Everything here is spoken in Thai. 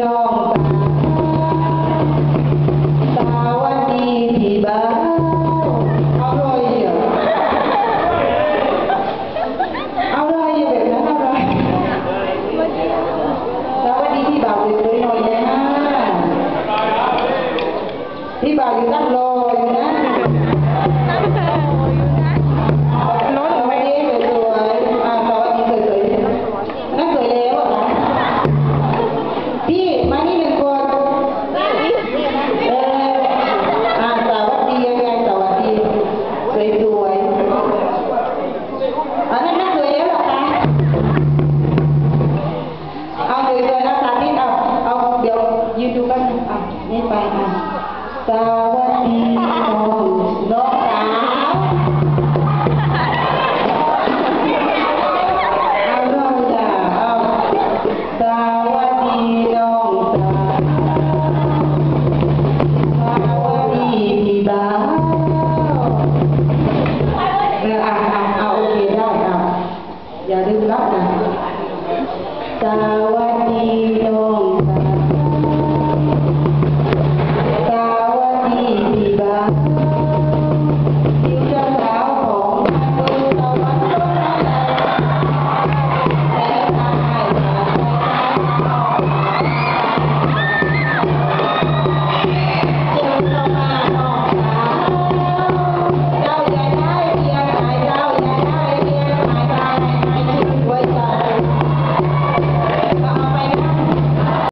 น้องสวัสดีพี่บ่าวเอาเลยเหรอเอาเลยแบบนั้นเอาเลยสวัสดีพี่บ่าวสวยๆหน่อยนะพี่บ่าวอยู่ตั้งรออยู่นะน้องไม่ได้สวยๆสวัสดีสวยๆนั่นสวยแล้วเหรอพี่มานี่หนึ่งคนสวัสดียังไงสวัสดีสวยๆนั่นสวยแล้วเหรอคะเอาสวยๆนะสาธิตเอาเดี๋ยวยืนดูกันนี่ไปสวัสดีน้องสาวเอาน้องจ้าเอาสวัสดีน้องสาวสวัสดีพี่บ่าวโอเคได้อย่าลืมรับนะสวัส